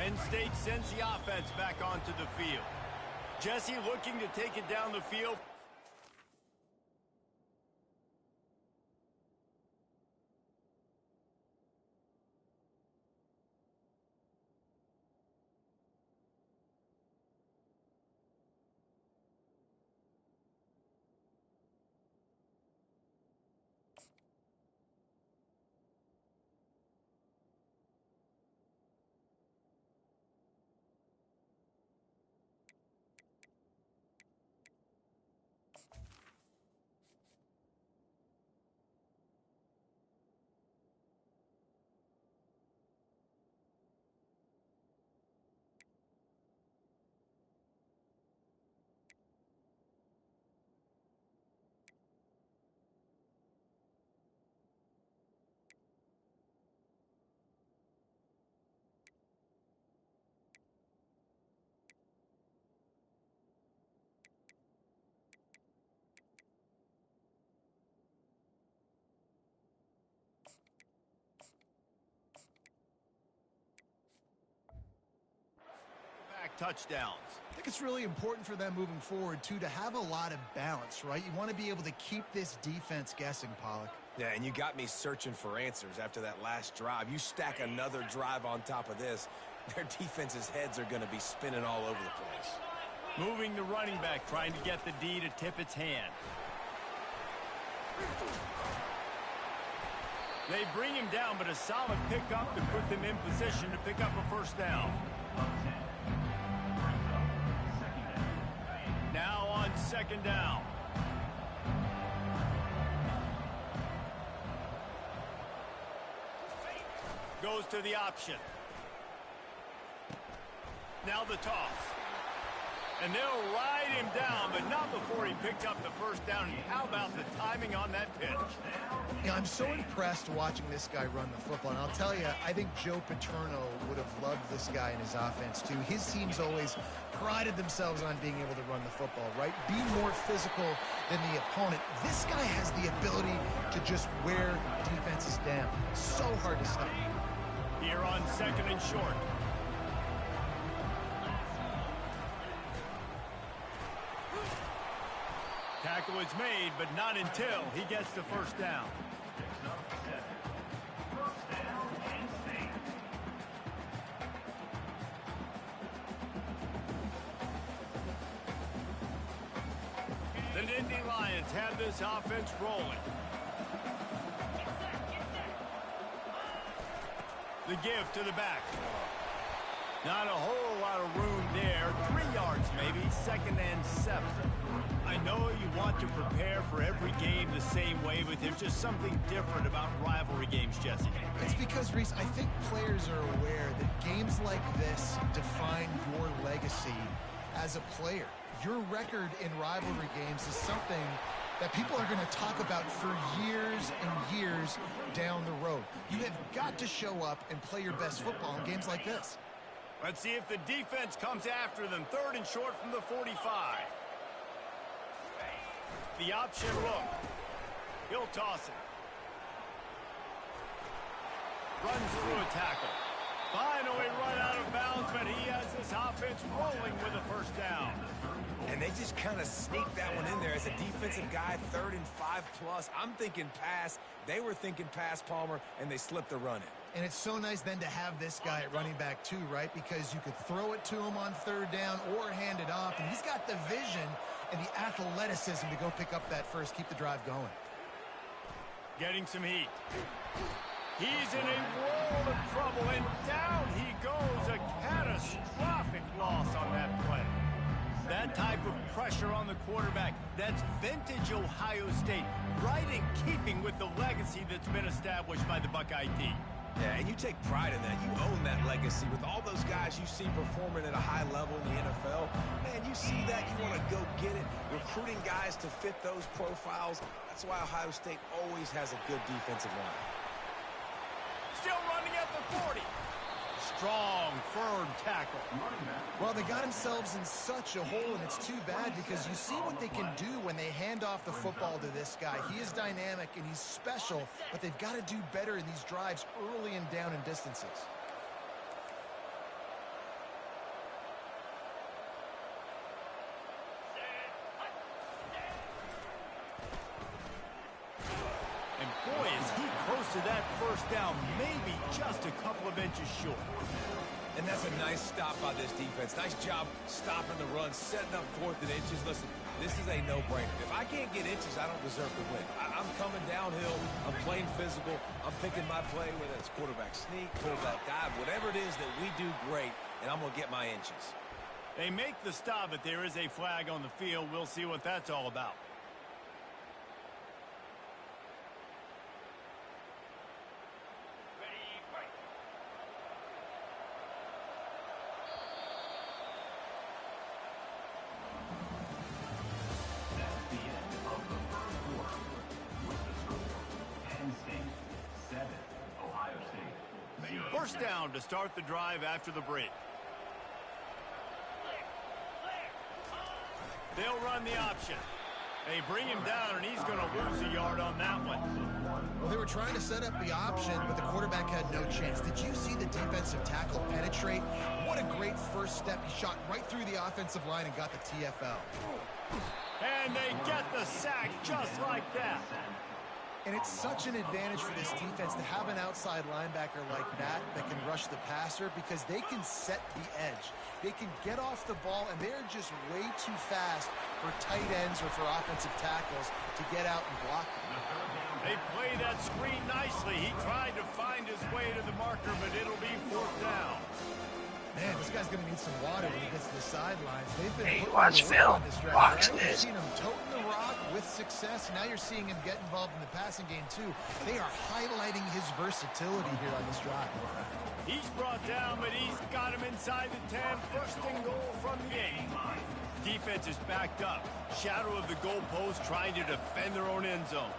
Penn State sends the offense back onto the field. Jesse looking to take it down the field. Touchdowns. I think it's really important for them moving forward, too, to have a lot of balance, right? You want to be able to keep this defense guessing, Pollock. Yeah, and you got me searching for answers after that last drive. You stack another drive on top of this, their defense's heads are going to be spinning all over the place. Moving the running back, trying to get the D to tip its hand. They bring him down, but a solid pickup to put them in position to pick up a first down. Now on second down. Goes to the option. Now the toss. And they'll ride him down, but not before he picked up the first down. And how about the timing on that pitch? Yeah, I'm so impressed watching this guy run the football. And I'll tell you, I think Joe Paterno would have loved this guy in his offense, too. His teams always prided themselves on being able to run the football, right? Be more physical than the opponent. This guy has the ability to just wear defenses down. So hard to stop. Here on second and short. Tackle is made, but not until he gets the first down. The Nittany Lions have this offense rolling. The give to the back. Not a whole lot of room there. 3 yards maybe, second and 7. I know you want to prepare for every game the same way, but there's just something different about rivalry games, Jesse. It's because, Reese, I think players are aware that games like this define your legacy as a player. Your record in rivalry games is something that people are going to talk about for years and years down the road. You have got to show up and play your best football in games like this. Let's see if the defense comes after them. Third and short from the 45. The option look. He'll toss it. Runs through a tackle. Finally run out of bounds, but he has this offense rolling with a first down. And they just kind of sneaked that one in there as a defensive guy, 3rd and 5+. I'm thinking pass. They were thinking pass, Palmer, and they slipped the run in. And it's so nice then to have this guy at running back too, right? Because you could throw it to him on 3rd down or hand it off. And he's got the vision and the athleticism to go pick up that first, keep the drive going. Getting some heat. He's in a world of trouble, and down he goes. A catastrophic loss on that play. That type of pressure on the quarterback, that's vintage Ohio State, right in keeping with the legacy that's been established by the Buckeye team. Yeah, and you take pride in that. You own that legacy with all those guys you see performing at a high level in the NFL. Man, you see that, you want to go get it. Recruiting guys to fit those profiles. That's why Ohio State always has a good defensive line. Still running at the 40. Strong, firm tackle. Well, they got themselves in such a hole, and it's too bad because you see what they can do when they hand off the football to this guy. He is dynamic, and he's special, but they've got to do better in these drives early and down in distances. that first down, maybe just a couple of inches short. And that's a nice stop by this defense. Nice job stopping the run, setting up 4th and inches. Listen, this is a no-brainer. If I can't get inches, I don't deserve to win. I'm coming downhill. I'm playing physical. I'm picking my play, whether it's quarterback sneak, fullback dive, whatever it is that we do great, and I'm going to get my inches. They make the stop, but there is a flag on the field. We'll see what that's all about. First down to start the drive after the break. They'll run the option. They bring him down, and he's going to lose a yard on that one. Well, they were trying to set up the option, but the quarterback had no chance. Did you see the defensive tackle penetrate? What a great first step. He shot right through the offensive line and got the TFL. And they get the sack just like that. And it's such an advantage for this defense to have an outside linebacker like that can rush the passer because they can set the edge. They can get off the ball, and they're just way too fast for tight ends or for offensive tackles to get out and block them. They play that screen nicely. He tried to find his way to the marker, but it'll be 4th down. Man, this guy's going to need some water when he gets to the sidelines. They've been hey, watch Phil. Watch this. You've seen him toting the rock with success. Now you're seeing him get involved in the passing game, too. They are highlighting his versatility here on this drive. He's brought down, but he's got him inside the 10. First and goal from the 8. Defense is backed up. Shadow of the goalpost trying to defend their own end zone.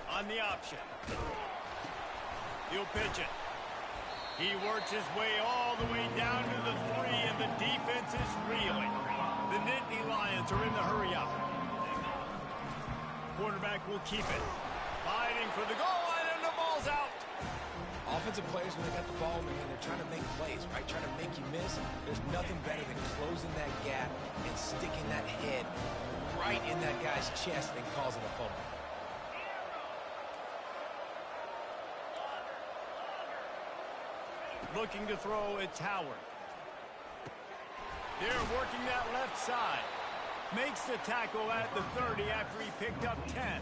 On the option. He'll pitch it. He works his way all the way down to the 3, and the defense is reeling. The Nittany Lions are in the hurry-up. Quarterback will keep it. Fighting for the goal line, and the ball's out. Offensive players, when they got the ball, man, they're trying to make plays, right? Trying to make you miss. There's nothing better than closing that gap and sticking that head right in that guy's chest and causing a fumble. Looking to throw, it's Howard. They're working that left side. Makes the tackle at the 30 after he picked up 10.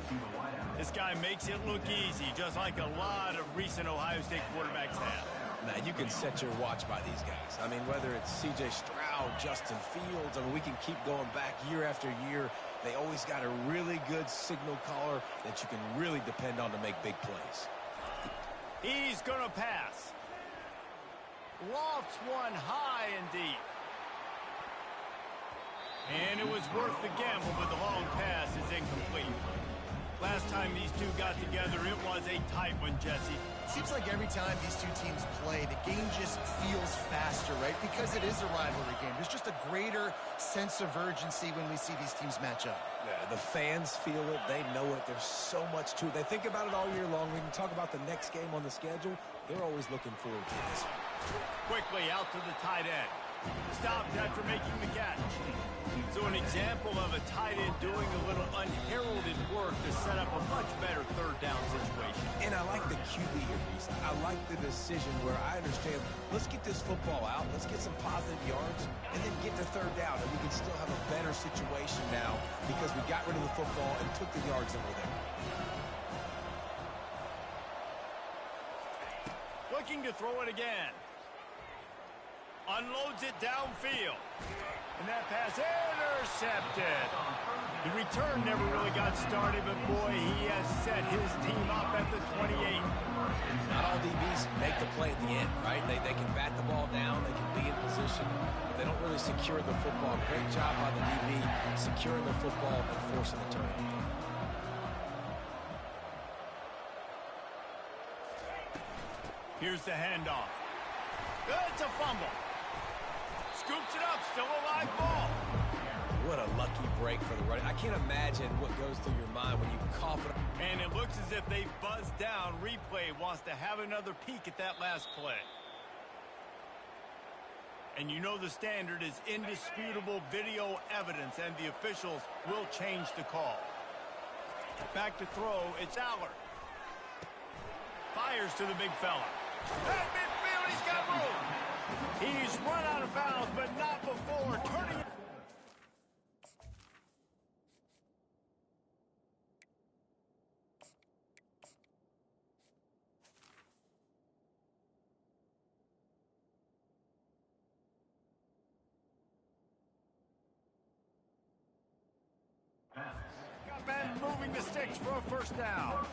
This guy makes it look easy, just like a lot of recent Ohio State quarterbacks have. Now, you can set your watch by these guys. I mean, whether it's C.J. Stroud, Justin Fields, I mean, we can keep going back year after year. They always got a really good signal caller that you can really depend on to make big plays. He's going to pass. Lofts one high and deep. And it was worth the gamble, but the long pass is incomplete. Last time these two got together, it was a tight one, Jesse. Seems like every time these two teams play, the game just feels faster, right? Because it is a rivalry game. There's just a greater sense of urgency when we see these teams match up. Yeah, the fans feel it. They know it. There's so much to it. They think about it all year long. We can talk about the next game on the schedule. They're always looking forward to this one. Quickly out to the tight end. Stopped after making the catch. So an example of a tight end doing a little unheralded work to set up a much better third down situation. And I like the QB here, Reese. I like the decision where I understand, let's get this football out, let's get some positive yards, and then get to third down, and we can still have a better situation now because we got rid of the football and took the yards that were there. Looking to throw it again. Unloads it downfield. And that pass intercepted. The return never really got started, but boy, he has set his team up at the 28. Not all DBs make the play at the end, right? They can bat the ball down, they can be in position, but they don't really secure the football. Great job by the DB securing the football and forcing the turnover. Here's the handoff. It's a fumble. Scoops it up, still a live ball. What a lucky break for the running. I can't imagine what goes through your mind when you cough it up. And it looks as if they buzzed down. Replay wants to have another peek at that last play. And you know the standard is indisputable video evidence, and the officials will change the call. Back to throw, it's Aller. Fires to the big fella. At midfield, he's got room. He's run out of bounds, but not before turning it. And moving the sticks for a first down.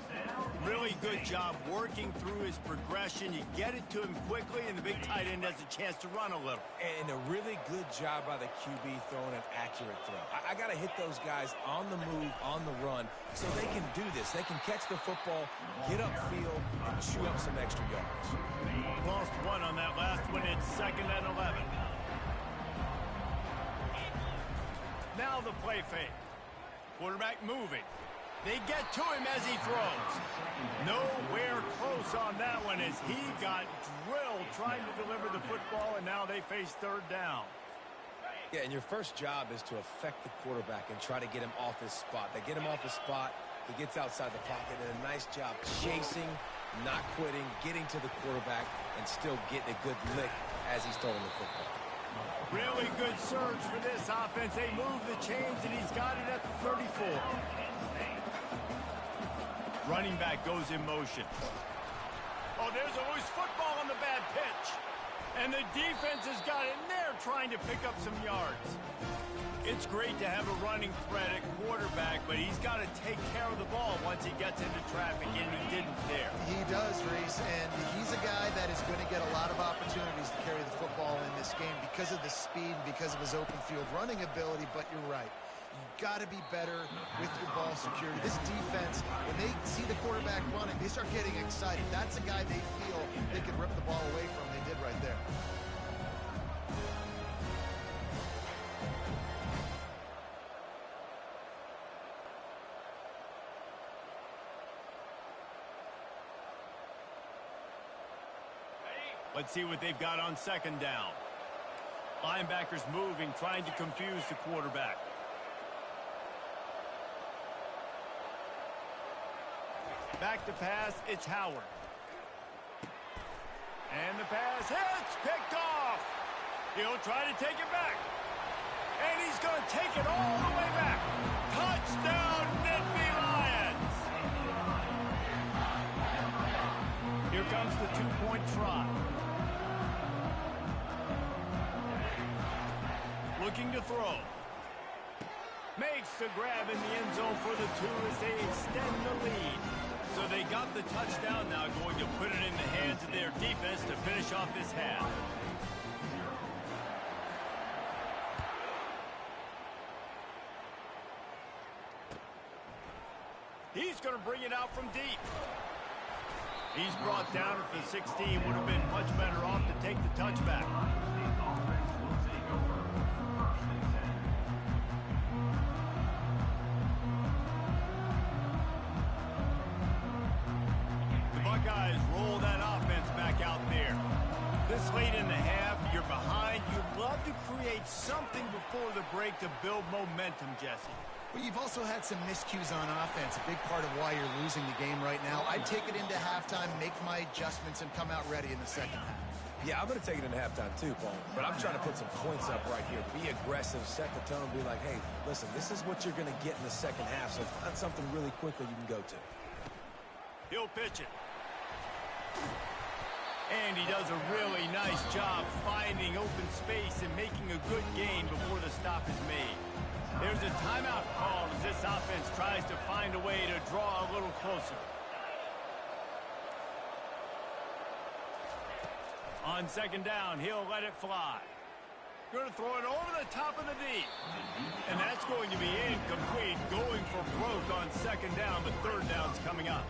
Really good job working through his progression. You get it to him quickly, and the big tight end has a chance to run a little. And a really good job by the QB throwing an accurate throw. I got to hit those guys on the move, on the run, so they can do this. They can catch the football, get upfield, and chew up some extra yards. Lost one on that last one. It's 2nd and 11. Now the play fake. Quarterback moving. They get to him as he throws. Nowhere close on that one as he got drilled trying to deliver the football, and now they face 3rd down. Yeah, and your first job is to affect the quarterback and try to get him off his spot. They get him off his spot, he gets outside the pocket, and a nice job chasing, not quitting, getting to the quarterback, and still getting a good lick as he's throwing the football. Really good surge for this offense. They move the chains, and he's got it at the 34. Running back goes in motion. Oh, there's a loose football on the bad pitch. And the defense has got it, and they're trying to pick up some yards. It's great to have a running threat at quarterback, but he's got to take care of the ball once he gets into traffic, and he didn't there. He does, Reese, and he's a guy that is going to get a lot of opportunities to carry the football in this game because of the speed, because of his open field running ability, but you're right. You've got to be better with your ball security. This defense, when they see the quarterback running, they start getting excited. That's a guy they feel they can rip the ball away from. They did right there. Let's see what they've got on 2nd down. Linebackers moving, trying to confuse the quarterback. Back to pass, it's Howard. And the pass hits, picked off. He'll try to take it back. And he's going to take it all the way back. Touchdown, Nittany Lions. Here comes the 2-point try. Looking to throw. Makes the grab in the end zone for the 2 as they extend the lead. So they got the touchdown, now going to put it in the hands of their defense to finish off this half. He's going to bring it out from deep. He's brought down at the 16. Would have been much better off to take the touchback. The Buckeyes roll that offense back out there. This late in the half, you're behind. You'd love to create something before the break to build momentum, Jesse. But you've also had some miscues on offense, a big part of why you're losing the game right now. I'd take it into halftime, make my adjustments, and come out ready in the 2nd half. Yeah, I'm going to take it into halftime too, Paul. But I'm trying to put some points up right here. Be aggressive, set the tone, be like, hey, listen, this is what you're going to get in the 2nd half, so find something really quickly you can go to. He'll pitch it. And he does a really nice job finding open space and making a good gain before the stop is made. There's a timeout called as this offense tries to find a way to draw a little closer. On 2nd down, he'll let it fly. Going to throw it over the top of the D. And that's going to be incomplete, going for broke on 2nd down, but 3rd down's coming up.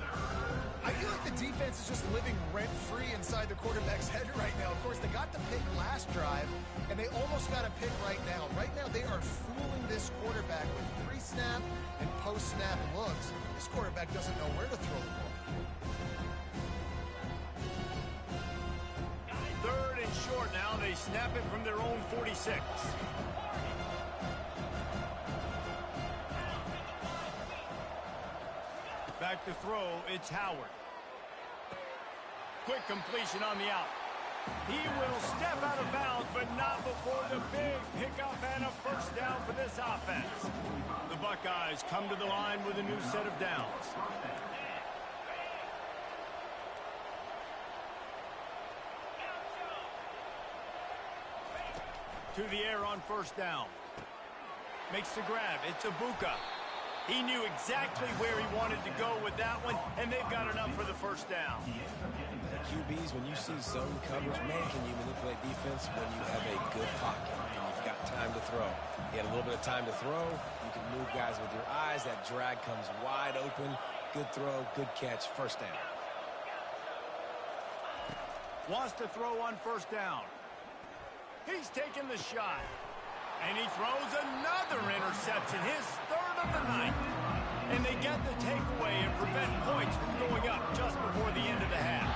I feel like the defense is just living rent-free inside the quarterback's head right now. Of course, they got the pick last drive, and they almost got a pick right now. Right now, they are fooling this quarterback with pre-snap and post-snap looks. This quarterback doesn't know where to throw the ball. 3rd and short now. They snap it from their own 46. Back to throw, it's Howard. Quick completion on the out. He will step out of bounds, but not before the big pickup and a first down for this offense. The Buckeyes come to the line with a new set of downs. To the air on first down. Makes the grab. It's Ibuka. He knew exactly where he wanted to go with that one, and they've got enough for the first down. QBs, when you see zone coverage, man, can you manipulate defense when you have a good pocket and you've got time to throw. You had a little bit of time to throw. You can move guys with your eyes. That drag comes wide open. Good throw, good catch, first down. Wants to throw on first down. He's taking the shot. And he throws another interception, his third of the night. And they get the takeaway and prevent points from going up just before the end of the half.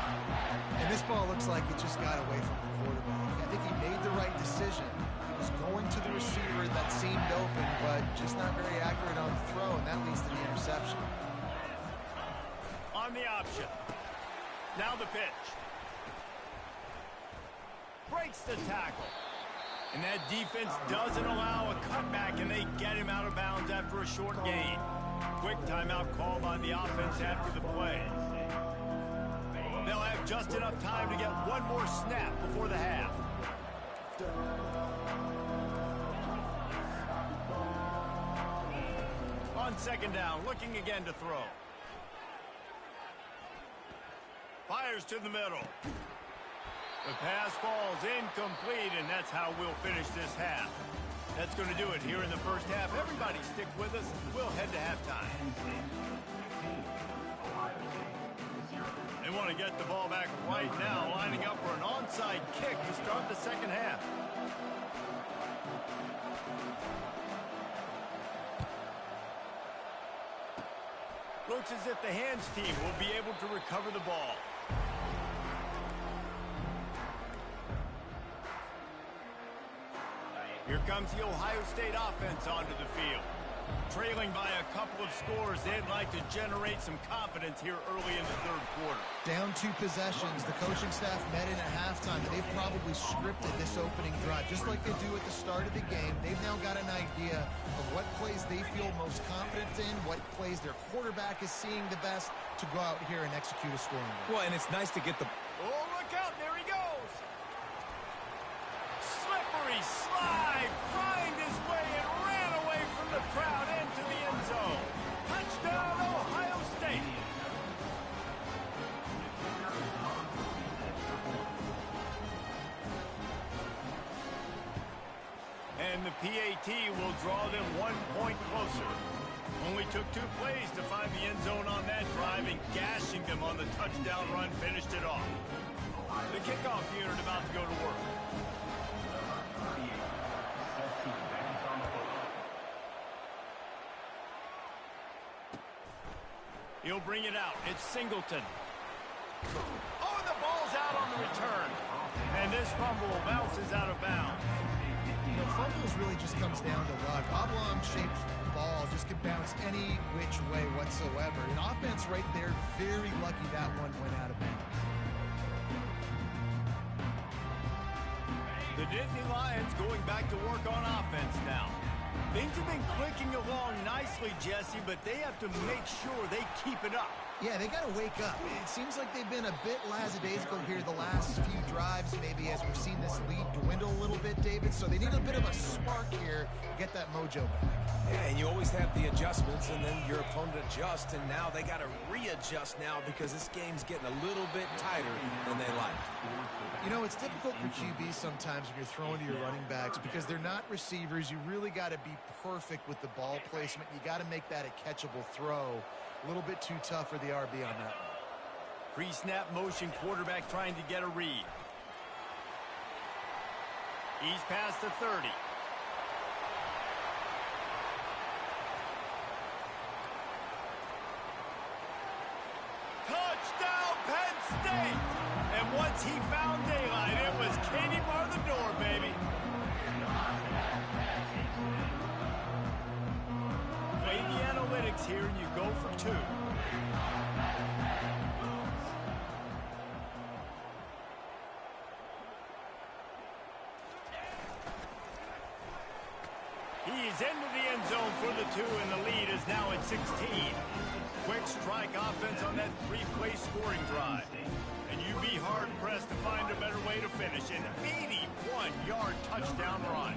And this ball looks like it just got away from the quarterback. I think he made the right decision. He was going to the receiver that seemed open, but just not very accurate on the throw, and that leads to the interception. On the option. Now the pitch. Breaks the tackle. And that defense doesn't allow a cutback, and they get him out of bounds after a short gain. Quick timeout called on the offense after the play. They'll have just enough time to get one more snap before the half. On second down, looking again to throw. Fires to the middle. The pass falls incomplete, and that's how we'll finish this half. That's going to do it here in the first half. Everybody stick with us. We'll head to halftime. They want to get the ball back right now, lining up for an onside kick to start the second half. Looks as if the hands team will be able to recover the ball. Here comes the Ohio State offense onto the field. Trailing by a couple of scores, they'd like to generate some confidence here early in the third quarter. Down 2 possessions. The coaching staff met in at halftime, and they've probably scripted this opening drive. Just like they do at the start of the game, they've now got an idea of what plays they feel most confident in, what plays their quarterback is seeing the best to go out here and execute a scoring goal. Well, and it's nice to get the... Oh, look out. There he goes. Slippery slide. Find his way and ran away from the crowd into the end zone. Touchdown, Ohio State. And the PAT will draw them 1 point closer. Only took 2 plays to find the end zone on that drive, and gashing them on the touchdown run finished it off. The kickoff unit about to go to work. He'll bring it out. It's Singleton. Oh, and the ball's out on the return. And this fumble bounces out of bounds. You know, fumbles really just comes down to luck. Oblong-shaped ball just can bounce any which way whatsoever. An offense right there, very lucky that one went out of bounds. The Nittany Lions going back to work on offense now. Things have been clicking along nicely, Jesse, but they have to make sure they keep it up. Yeah, they got to wake up. It seems like they've been a bit lackadaisical here the last few drives, maybe as we've seen this lead dwindle a little bit, David. So they need a bit of a spark here to get that mojo back. Yeah, and you always have the adjustments, and then your opponent adjusts, and now they got to readjust now because this game's getting a little bit tighter than they like. You know, it's difficult for QBs sometimes when you're throwing to your running backs because they're not receivers. You really got to be perfect with the ball placement. You got to make that a catchable throw. A little bit too tough for the RB on that one. Pre-snap motion, quarterback trying to get a read. He's past the 30. Touchdown, Penn State! And Once he found daylight, it was Katie bar the door, baby. Play the analytics here, and you go for 2. He's into the end zone for the 2, and the lead is now at 16. Quick strike offense on that 3-play scoring drive. And you'd be hard-pressed to find a better way to finish an 81-yard touchdown run.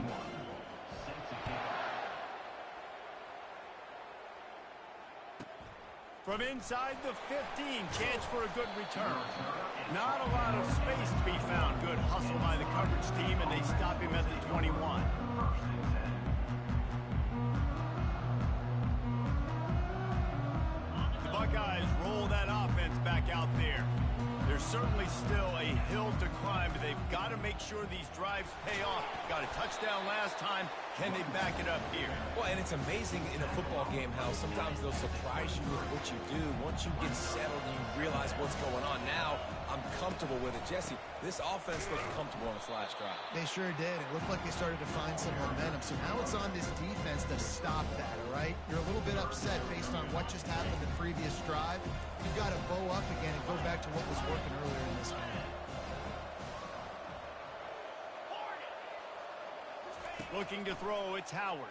From inside the 15, chance for a good return. Not a lot of space to be found. Good hustle by the coverage team, and they stop him at the 21. The Buckeyes roll that offense back out there. There's certainly still a hill to climb, but they've got to make sure these drives pay off. Got a touchdown last time. Can they back it up here? Well, and it's amazing in a football game how sometimes they'll surprise you with what you do. Once you get settled and you realize what's going on, now I'm comfortable with it. Jesse, this offense looked comfortable on its last drive. They sure did. It looked like they started to find some momentum. So now it's on this defense to stop that, all right? You're a little bit upset based on what just happened the previous drive. You've got to bow up again and go back to what was working earlier in this game. Looking to throw, it's Howard.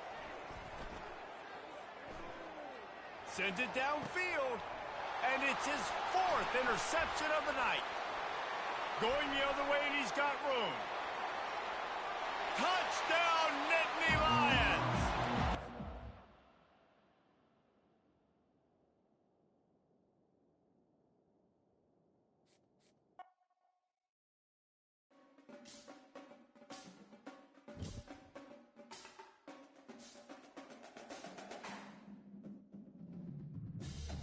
Sends it downfield, and it's his 4th interception of the night. Going the other way, and he's got room. Touchdown, Nittany Lions!